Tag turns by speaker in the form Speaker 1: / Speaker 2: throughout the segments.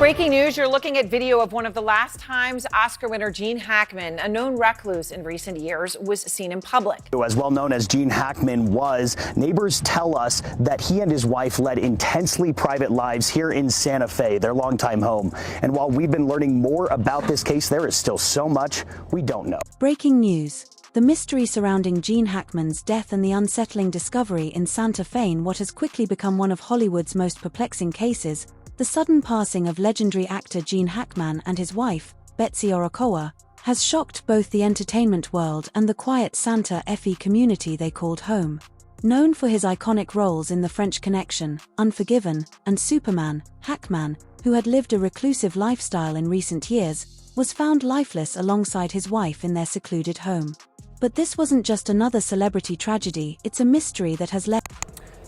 Speaker 1: Breaking news, you're looking at video of one of the last times Oscar winner Gene Hackman, a known recluse in recent years, was seen in public.
Speaker 2: As well known as Gene Hackman was, neighbors tell us that he and his wife led intensely private lives here in Santa Fe, their longtime home. And while we've been learning more about this case, there is still so much we don't know.
Speaker 3: Breaking news. The mystery surrounding Gene Hackman's death and the unsettling discovery in Santa Fe in what has quickly become one of Hollywood's most perplexing cases, the sudden passing of legendary actor Gene Hackman and his wife, Betsy Orokowa, has shocked both the entertainment world and the quiet Santa Fe community they called home. Known for his iconic roles in The French Connection, Unforgiven, and Superman, Hackman, who had lived a reclusive lifestyle in recent years, was found lifeless alongside his wife in their secluded home. But this wasn't just another celebrity tragedy, it's a mystery that has left.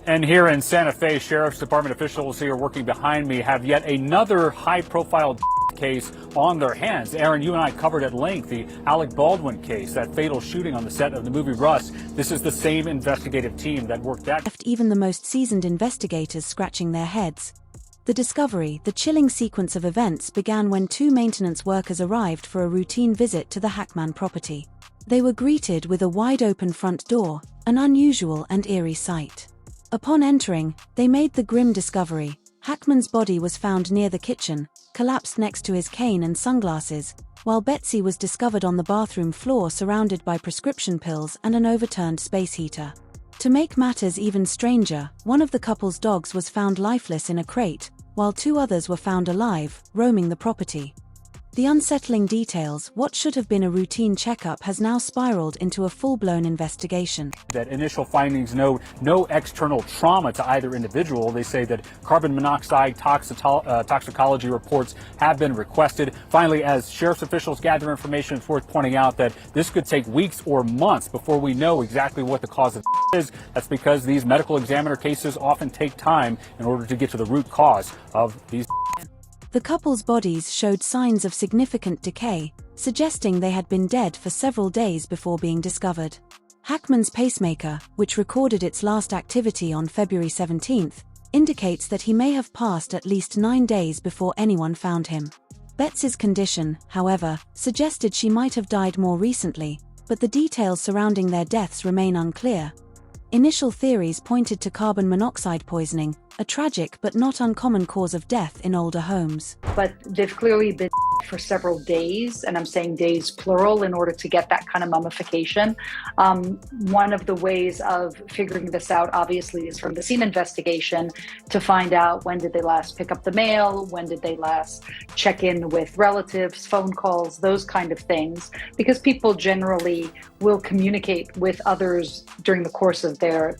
Speaker 4: And here in Santa Fe, Sheriff's Department officials here working behind me have yet another high-profile case on their hands. Aaron, you and I covered at length the Alec Baldwin case, that fatal shooting on the set of the movie Rust. This is the same investigative team that worked that.
Speaker 3: Left even the most seasoned investigators scratching their heads. The discovery, the chilling sequence of events, began when two maintenance workers arrived for a routine visit to the Hackman property. They were greeted with a wide-open front door, an unusual and eerie sight. Upon entering, they made the grim discovery. Hackman's body was found near the kitchen, collapsed next to his cane and sunglasses, while Betsy was discovered on the bathroom floor surrounded by prescription pills and an overturned space heater. To make matters even stranger, one of the couple's dogs was found lifeless in a crate, while two others were found alive, roaming the property. The unsettling details, what should have been a routine checkup, has now spiraled into a full-blown investigation.
Speaker 4: That initial findings note no external trauma to either individual. They say that carbon monoxide toxicology reports have been requested. Finally, as sheriff's officials gather information, it's worth pointing out that this could take weeks or months before we know exactly what the cause of is. That's because these medical examiner cases often take time in order to get to the root cause of these.
Speaker 3: The couple's bodies showed signs of significant decay, suggesting they had been dead for several days before being discovered. Hackman's pacemaker, which recorded its last activity on February 17, indicates that he may have passed at least 9 days before anyone found him. Betsy's condition, however, suggested she might have died more recently, but the details surrounding their deaths remain unclear. Initial theories pointed to carbon monoxide poisoning, a tragic but not uncommon cause of death in older homes.
Speaker 5: But they've clearly been for several days, and I'm saying days plural, in order to get that kind of mummification. One of the ways of figuring this out, obviously, is from the scene investigation to find out when did they last pick up the mail, when did they last check in with relatives, phone calls, those kind of things, because people generally will communicate with others during the course of their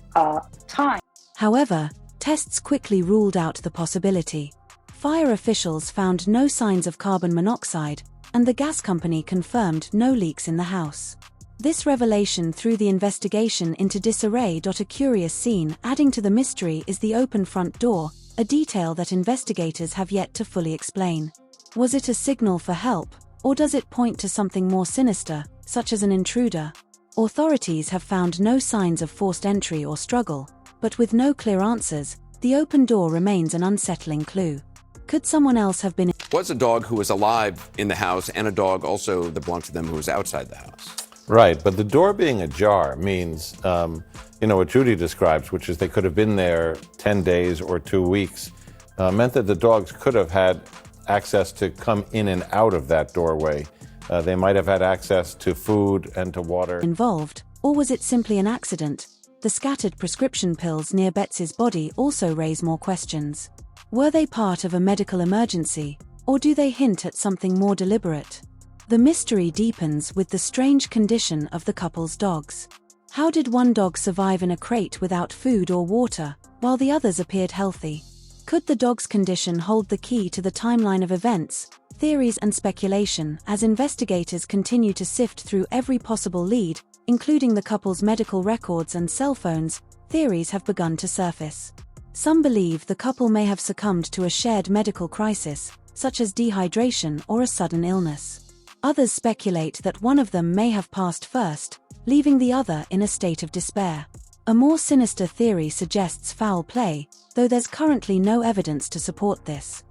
Speaker 5: time.
Speaker 3: However, tests quickly ruled out the possibility. Fire officials found no signs of carbon monoxide, and the gas company confirmed no leaks in the house. This revelation threw the investigation into disarray. A curious scene adding to the mystery is the open front door, a detail that investigators have yet to fully explain. Was it a signal for help, or does it point to something more sinister, such as an intruder? Authorities have found no signs of forced entry or struggle, but with no clear answers, the open door remains an unsettling clue. Could someone else have been?
Speaker 6: Was a dog who was alive in the house and a dog also that belonged to them who was outside the house.
Speaker 7: Right, but the door being ajar means, what Judy describes, which is they could have been there 10 days or 2 weeks, meant that the dogs could have had access to come in and out of that doorway. They might have had access to food and to water.
Speaker 3: Involved, or was it simply an accident? The scattered prescription pills near Betsy's body also raise more questions. Were they part of a medical emergency, or do they hint at something more deliberate? The mystery deepens with the strange condition of the couple's dogs. How did one dog survive in a crate without food or water, while the others appeared healthy? Could the dog's condition hold the key to the timeline of events, theories and speculation as investigators continue to sift through every possible lead, including the couple's medical records and cell phones? Theories have begun to surface. Some believe the couple may have succumbed to a shared medical crisis, such as dehydration or a sudden illness. Others speculate that one of them may have passed first, leaving the other in a state of despair. A more sinister theory suggests foul play, though there's currently no evidence to support this.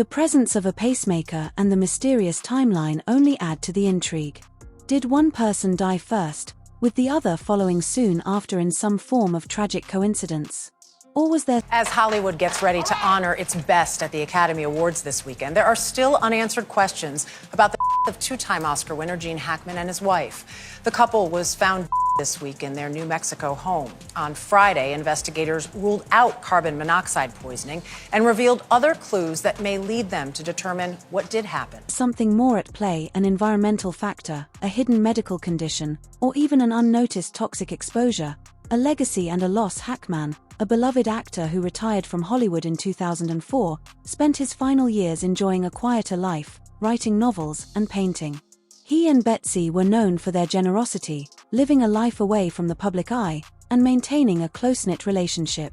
Speaker 3: The presence of a pacemaker and the mysterious timeline only add to the intrigue. Did one person die first, with the other following soon after in some form of tragic coincidence? Or was there...
Speaker 8: As Hollywood gets ready to honor its best at the Academy Awards this weekend, there are still unanswered questions about the of two-time Oscar winner Gene Hackman and his wife. The couple was found this week in their New Mexico home. On Friday, investigators ruled out carbon monoxide poisoning and revealed other clues that may lead them to determine what did happen.
Speaker 3: Something more at play, an environmental factor, a hidden medical condition, or even an unnoticed toxic exposure? A legacy and a loss. Hackman, a beloved actor who retired from Hollywood in 2004, spent his final years enjoying a quieter life, writing novels and painting. He and Betsy were known for their generosity, living a life away from the public eye, and maintaining a close-knit relationship.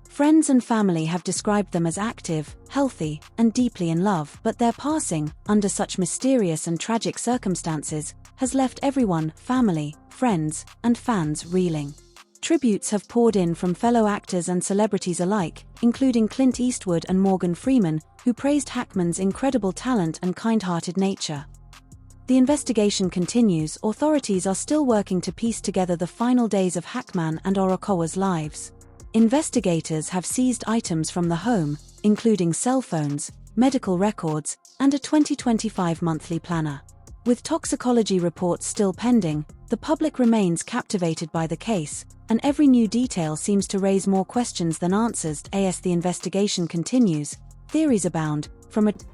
Speaker 3: Friends and family have described them as active, healthy, and deeply in love, but their passing, under such mysterious and tragic circumstances, has left everyone, family, friends, and fans, reeling. Tributes have poured in from fellow actors and celebrities alike, including Clint Eastwood and Morgan Freeman, who praised Hackman's incredible talent and kind-hearted nature. The investigation continues. Authorities are still working to piece together the final days of Hackman and Orokowa's lives. Investigators have seized items from the home, including cell phones, medical records, and a 2025 monthly planner. With toxicology reports still pending, the public remains captivated by the case, and every new detail seems to raise more questions than answers. As the investigation continues, theories abound.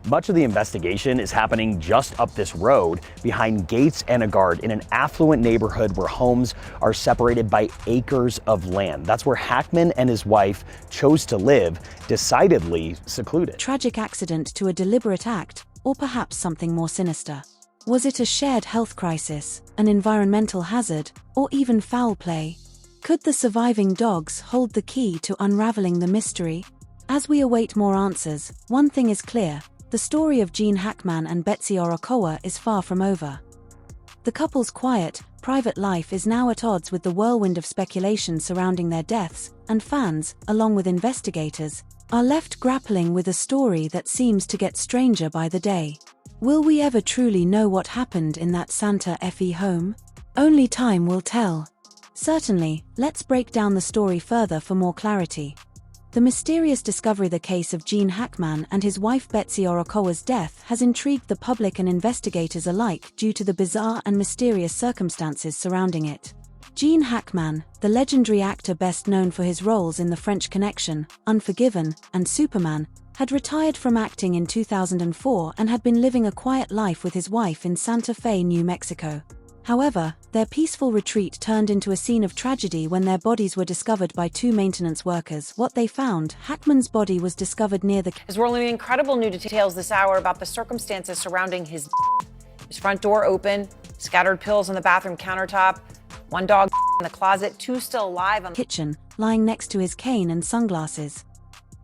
Speaker 2: Much of the investigation is happening just up this road, behind gates and a guard, in an affluent neighborhood where homes are separated by acres of land. That's where Hackman and his wife chose to live, decidedly secluded.
Speaker 3: Tragic accident to a deliberate act, or perhaps something more sinister. Was it a shared health crisis, an environmental hazard, or even foul play? Could the surviving dogs hold the key to unraveling the mystery? As we await more answers, one thing is clear: the story of Gene Hackman and Betsy Orokowa is far from over. The couple's quiet, private life is now at odds with the whirlwind of speculation surrounding their deaths, and fans, along with investigators, are left grappling with a story that seems to get stranger by the day. Will we ever truly know what happened in that Santa Fe home? Only time will tell. Certainly, let's break down the story further for more clarity. The mysterious discovery: the case of Gene Hackman and his wife Betsy Orokowa's death has intrigued the public and investigators alike due to the bizarre and mysterious circumstances surrounding it. Gene Hackman, the legendary actor best known for his roles in The French Connection, Unforgiven, and Superman, had retired from acting in 2004 and had been living a quiet life with his wife in Santa Fe, New Mexico. However, their peaceful retreat turned into a scene of tragedy when their bodies were discovered by two maintenance workers. What they found: Hackman's body was discovered near the...
Speaker 1: As we're learning incredible new details this hour about the circumstances surrounding his front door open, scattered pills on the bathroom countertop, one dog in the closet, two still alive on the
Speaker 3: kitchen, lying next to his cane and sunglasses.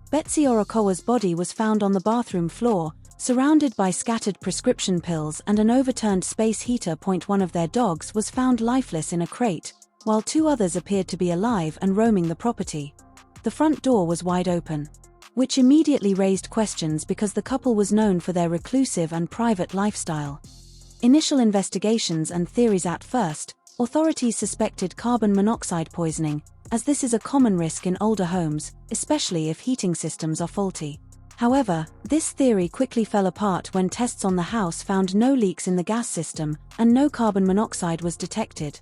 Speaker 3: Betsy Orokowa's body was found on the bathroom floor, surrounded by scattered prescription pills and an overturned space heater. One of their dogs was found lifeless in a crate, while two others appeared to be alive and roaming the property. The front door was wide open, which immediately raised questions because the couple was known for their reclusive and private lifestyle. Initial investigations and theories: at first, authorities suspected carbon monoxide poisoning, as this is a common risk in older homes, especially if heating systems are faulty. However, this theory quickly fell apart when tests on the house found no leaks in the gas system, and no carbon monoxide was detected.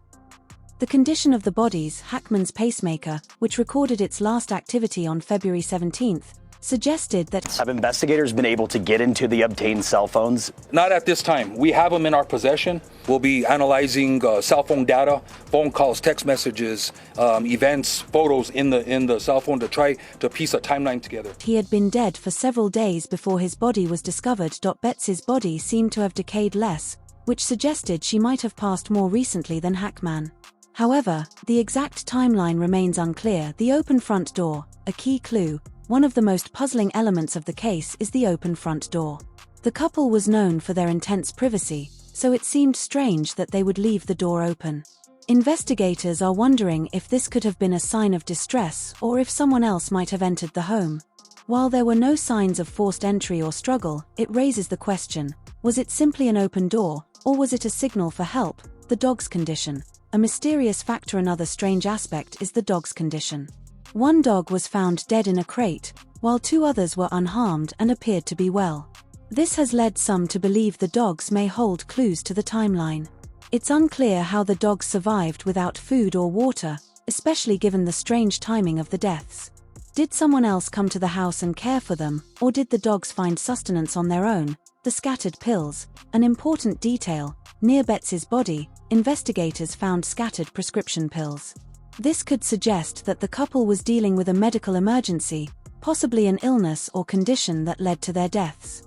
Speaker 3: The condition of the bodies: Hackman's pacemaker, which recorded its last activity on February 17th, suggested that...
Speaker 2: Have investigators been able to get into the obtained cell phones?
Speaker 9: Not at this time. We have them in our possession. We'll be analyzing cell phone data, phone calls, text messages, events, photos in the cell phone to try to piece a timeline together.
Speaker 3: He had been dead for several days before his body was discovered. Betsy's body seemed to have decayed less, which suggested she might have passed more recently than Hackman. However, the exact timeline remains unclear. The open front door, a key clue. One of the most puzzling elements of the case is the open front door. The couple was known for their intense privacy, so it seemed strange that they would leave the door open. Investigators are wondering if this could have been a sign of distress or if someone else might have entered the home. While there were no signs of forced entry or struggle, it raises the question, was it simply an open door, or was it a signal for help? The dog's condition. A mysterious factor. Another strange aspect is the dog's condition. One dog was found dead in a crate, while 2 others were unharmed and appeared to be well. This has led some to believe the dogs may hold clues to the timeline. It's unclear how the dogs survived without food or water, especially given the strange timing of the deaths. Did someone else come to the house and care for them, or did the dogs find sustenance on their own? The scattered pills. An important detail. Near Betsy's body, investigators found scattered prescription pills. This could suggest that the couple was dealing with a medical emergency, possibly an illness or condition that led to their deaths.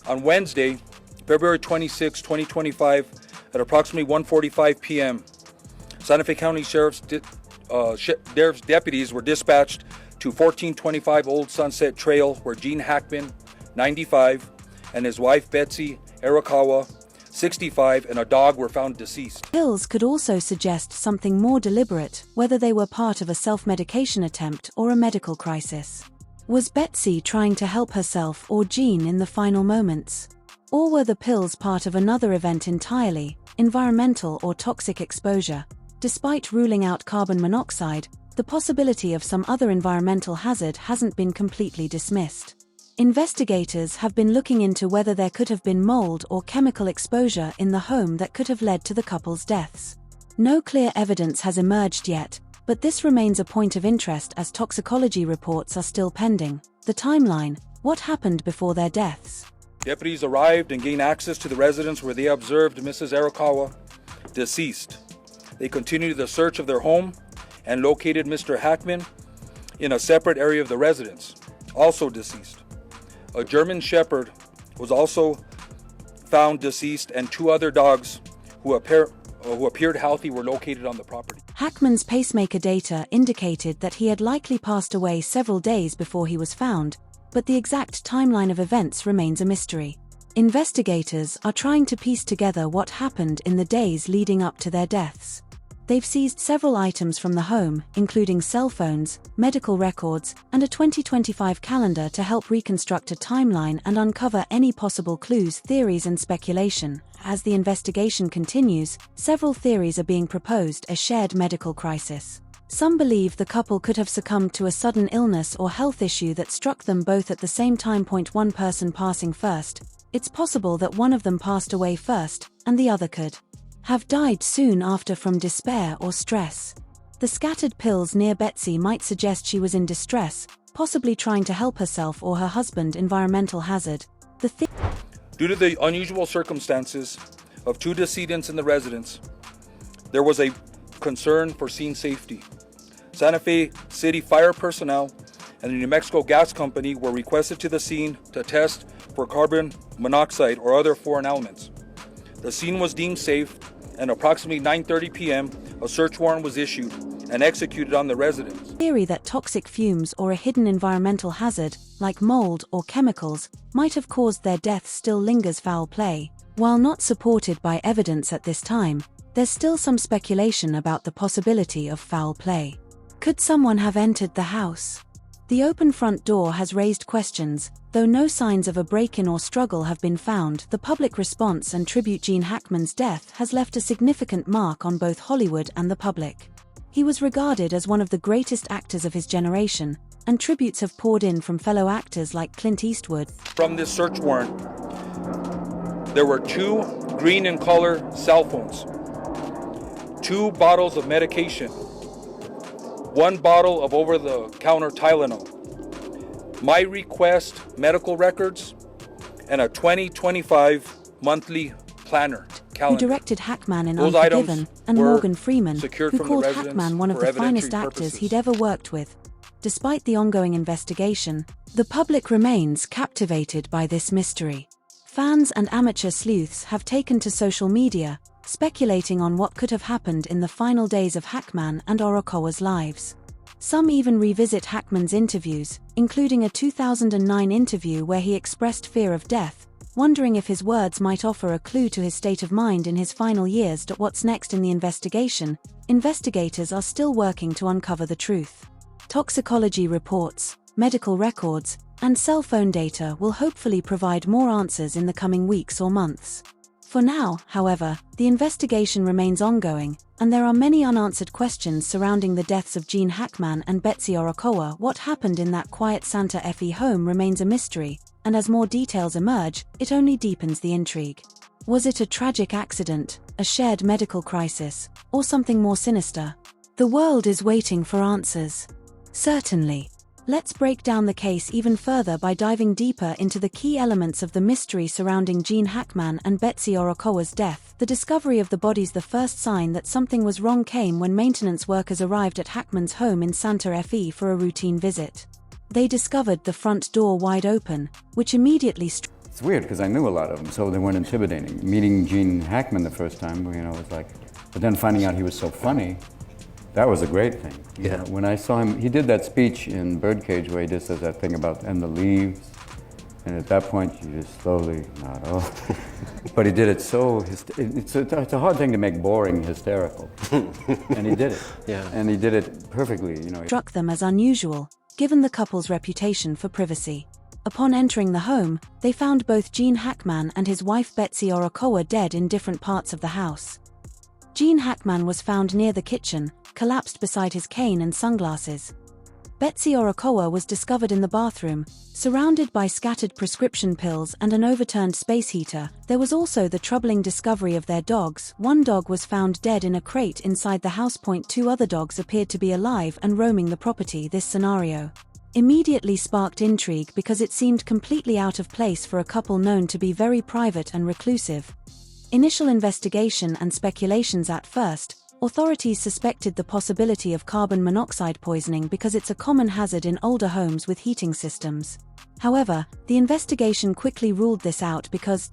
Speaker 9: On Wednesday, February 26, 2025, at approximately 1:45 p.m., Santa Fe County Sheriff's deputies were dispatched to 1425 Old Sunset Trail, where Gene Hackman, 95, and his wife Betsy Arakawa, 65, and a dog were found deceased.
Speaker 3: Pills could also suggest something more deliberate, whether they were part of a self-medication attempt or a medical crisis. Was Betsy trying to help herself or Gene in the final moments? Or were the pills part of another event entirely, environmental or toxic exposure? Despite ruling out carbon monoxide, the possibility of some other environmental hazard hasn't been completely dismissed. Investigators have been looking into whether there could have been mold or chemical exposure in the home that could have led to the couple's deaths. No clear evidence has emerged yet, but this remains a point of interest as toxicology reports are still pending. The timeline: what happened before their deaths?
Speaker 9: Deputies arrived and gained access to the residence where they observed Mrs. Arakawa deceased. They continued the search of their home and located Mr. Hackman in a separate area of the residence, also deceased. A German Shepherd was also found deceased, and 2 other dogs who appeared healthy were located on the property.
Speaker 3: Hackman's pacemaker data indicated that he had likely passed away several days before he was found, but the exact timeline of events remains a mystery. Investigators are trying to piece together what happened in the days leading up to their deaths. They've seized several items from the home, including cell phones, medical records, and a 2025 calendar to help reconstruct a timeline and uncover any possible clues, theories, and speculation. As the investigation continues, several theories are being proposed: a shared medical crisis. Some believe the couple could have succumbed to a sudden illness or health issue that struck them both at the same time. One person passing first. It's possible that one of them passed away first, and the other could have died soon after from despair or stress. The scattered pills near Betsy might suggest she was in distress, possibly trying to help herself or her husband. Environmental hazard.
Speaker 9: Due to the unusual circumstances of 2 decedents in the residence, there was a concern for scene safety. Santa Fe City fire personnel and the New Mexico Gas Company were requested to the scene to test for carbon monoxide or other foreign elements. The scene was deemed safe, and approximately 9:30 p.m., a search warrant was issued and executed on the residence.
Speaker 3: Theory that toxic fumes or a hidden environmental hazard, like mold or chemicals, might have caused their deaths still lingers. Foul play. While not supported by evidence at this time, there's still some speculation about the possibility of foul play. Could someone have entered the house? The open front door has raised questions. Though no signs of a break-in or struggle have been found, the public response and tribute Gene Hackman's death has left a significant mark on both Hollywood and the public. He was regarded as one of the greatest actors of his generation, and tributes have poured in from fellow actors like Clint Eastwood.
Speaker 9: From this search warrant, there were 2 green in color cell phones, 2 bottles of medication, 1 bottle of over-the-counter Tylenol, My Request medical records, and a 2025 monthly planner calendar.
Speaker 3: Who directed Hackman in
Speaker 9: Those
Speaker 3: Unforgiven, and
Speaker 9: were
Speaker 3: Morgan Freeman,
Speaker 9: secured
Speaker 3: who
Speaker 9: from the
Speaker 3: called
Speaker 9: residence
Speaker 3: Hackman one of
Speaker 9: for
Speaker 3: the finest
Speaker 9: evidentiary
Speaker 3: actors
Speaker 9: purposes.
Speaker 3: he'd ever worked with. Despite the ongoing investigation, the public remains captivated by this mystery. Fans and amateur sleuths have taken to social media, speculating on what could have happened in the final days of Hackman and Arakawa's lives. Some even revisit Hackman's interviews, including a 2009 interview where he expressed fear of death, wondering if his words might offer a clue to his state of mind in his final years. What's next in the investigation? Investigators are still working to uncover the truth. Toxicology reports. medical records, and cell phone data will hopefully provide more answers in the coming weeks or months. For now, however, the investigation remains ongoing, and there are many unanswered questions surrounding the deaths of Gene Hackman and Betsy Orokowa. What happened in that quiet Santa Fe home remains a mystery, and as more details emerge, it only deepens the intrigue. Was it a tragic accident, a shared medical crisis, or something more sinister? The world is waiting for answers. Certainly. Let's break down the case even further by diving deeper into the key elements of the mystery surrounding Gene Hackman and Betsy Orokowa's death. The discovery of the bodies. The first sign that something was wrong came when maintenance workers arrived at Hackman's home in Santa Fe for a routine visit. They discovered the front door wide open, which immediately
Speaker 10: It's weird because I knew a lot of them, so they weren't intimidating. Meeting Gene Hackman the first time, was like, but then finding out he was so funny, that was a great thing. You know, when I saw him, he did that speech in Birdcage where he just says that thing about and the leaves, and at that point you just slowly nod off. But he did it so, it's a hard thing to make boring hysterical. And he did it. And he did it perfectly,
Speaker 3: Struck them as unusual, given the couple's reputation for privacy. Upon entering the home, they found both Gene Hackman and his wife Betsy Orokowa dead in different parts of the house. Gene Hackman was found near the kitchen, collapsed beside his cane and sunglasses. Betsy Orokowa was discovered in the bathroom, surrounded by scattered prescription pills and an overturned space heater. There was also the troubling discovery of their dogs. One dog was found dead in a crate inside the house. Two other dogs appeared to be alive and roaming the property. This scenario immediately sparked intrigue because it seemed completely out of place for a couple known to be very private and reclusive. Initial investigation and speculations. At first, authorities suspected the possibility of carbon monoxide poisoning because it's a common hazard in older homes with heating systems. However, the investigation quickly ruled this out because